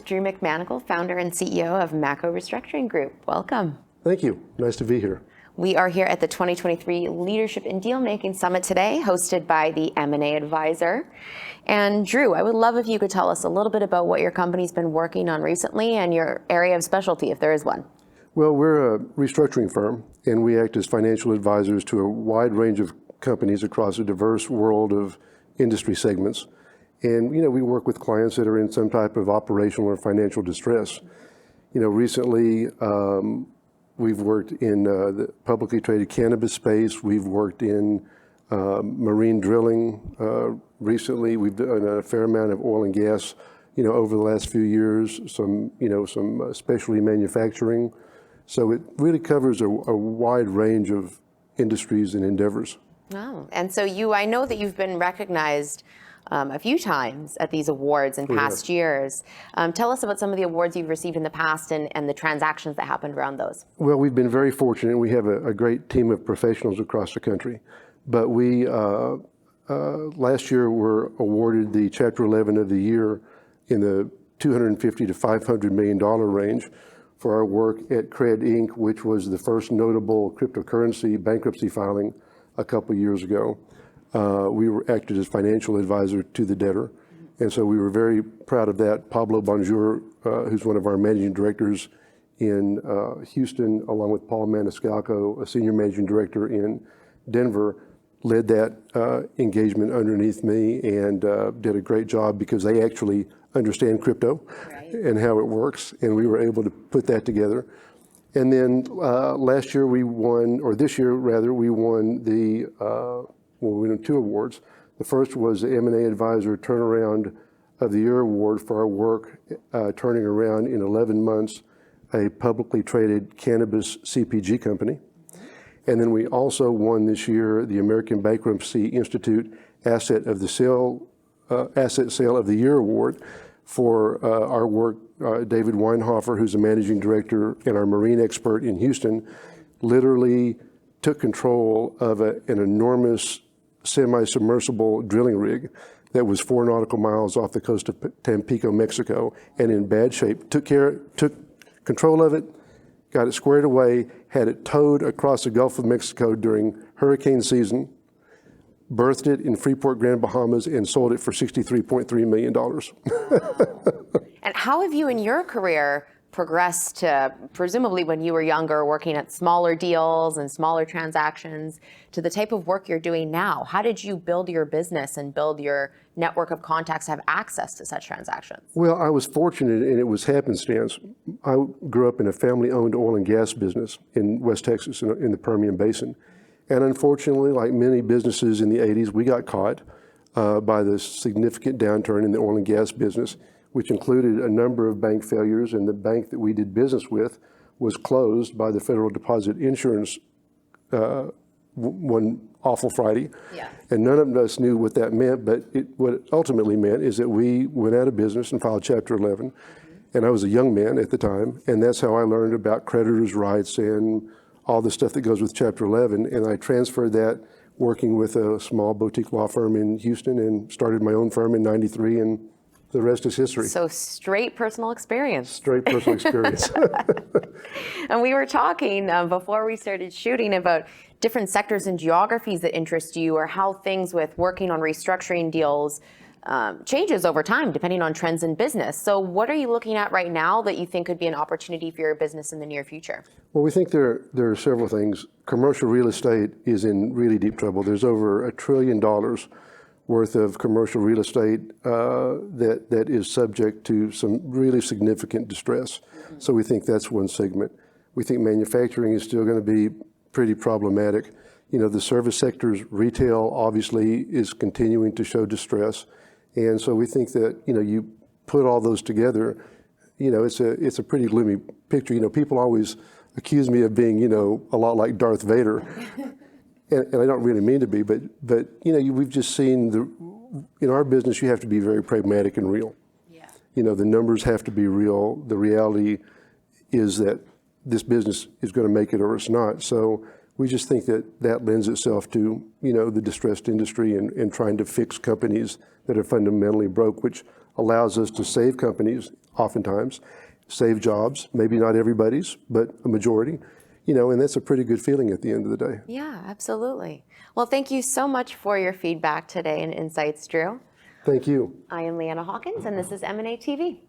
with Drew McManigle, founder and CEO of Macco Restructuring Group. Welcome. Thank you. Nice to be here. We are here at the 2023 Leadership in Deal-Making Summit today, hosted by the M&A Advisor. And Drew, I would love if you could tell us a little bit about what your company's been working on recently and your area of specialty, if there is one. Well, we're a restructuring firm, and we act as financial advisors to a wide range of companies across a diverse world of industry segments. And, we work with clients that are in some type of operational or financial distress. Recently, we've worked in the publicly traded cannabis space. We've worked in marine drilling. Recently, we've done a fair amount of oil and gas, over the last few years, some specialty manufacturing. So it really covers a wide range of industries and endeavors. Oh, and so I know that you've been recognized a few times at these awards in past years. Tell us about some of the awards you've received in the past and the transactions that happened around those. Well, we've been very fortunate. We have a great team of professionals across the country. But we, last year, were awarded the Chapter 11 of the Year in the $250 to $500 million range for our work at Cred Inc., which was the first notable cryptocurrency bankruptcy filing a couple years ago. We were acted as financial advisor to the debtor. And so we were very proud of that. Pablo Bonjour, who's one of our managing directors in Houston, along with Paul Maniscalco, a senior managing director in Denver, led that engagement underneath me and did a great job because they actually understand crypto and how it works. And we were able to put that together. And then last year we won, or this year rather, we won we won 2 awards. The first was the M&A Advisor Turnaround of the Year Award for our work turning around in 11 months a publicly traded cannabis CPG company. And then we also won this year the American Bankruptcy Institute Asset Sale of the Year Award for our work. David Weinhofer, who's a managing director and our marine expert in Houston, literally took control of an enormous semi-submersible drilling rig that was 4 nautical miles off the coast of Tampico, Mexico, and in bad shape. Took control of it, got it squared away, had it towed across the Gulf of Mexico during hurricane season, berthed it in Freeport, Grand Bahamas, and sold it for $63.3 million. And how have you in your career progressed to, presumably when you were younger, working at smaller deals and smaller transactions, to the type of work you're doing now? How did you build your business and build your network of contacts to have access to such transactions? Well, I was fortunate, and it was happenstance. I grew up in a family-owned oil and gas business in West Texas, in the Permian Basin. And unfortunately, like many businesses in the 80s, we got caught by the significant downturn in the oil and gas business, which included a number of bank failures, and the bank that we did business with was closed by the Federal Deposit Insurance one awful Friday. Yeah. And none of us knew what that meant, but what it ultimately meant is that we went out of business and filed Chapter 11. And I was a young man at the time, and that's how I learned about creditors' rights and all the stuff that goes with Chapter 11. And I transferred that working with a small boutique law firm in Houston and started my own firm in '93, and the rest is history. So straight personal experience. Straight personal experience. And we were talking before we started shooting about different sectors and geographies that interest you, or how things with working on restructuring deals changes over time depending on trends in business. So what are you looking at right now that you think could be an opportunity for your business in the near future? Well, we think there are several things. Commercial real estate is in really deep trouble. There's over $1 trillion worth of commercial real estate that is subject to some really significant distress. Mm-hmm. So we think that's one segment. We think manufacturing is still going to be pretty problematic. The service sector's retail obviously is continuing to show distress. And so we think that, you put all those together, it's a pretty gloomy picture. People always accuse me of being, a lot like Darth Vader. And I don't really mean to be, but we've just seen in our business, you have to be very pragmatic and real. Yeah. The numbers have to be real. The reality is that this business is going to make it or it's not. So we just think that lends itself to, the distressed industry and trying to fix companies that are fundamentally broke, which allows us to save companies, oftentimes, save jobs, maybe not everybody's, but a majority, and that's a pretty good feeling at the end of the day. Yeah, absolutely. Well, thank you so much for your feedback today and insights, Drew. Thank you. I am Leanna Hawkins, and this is M&A TV.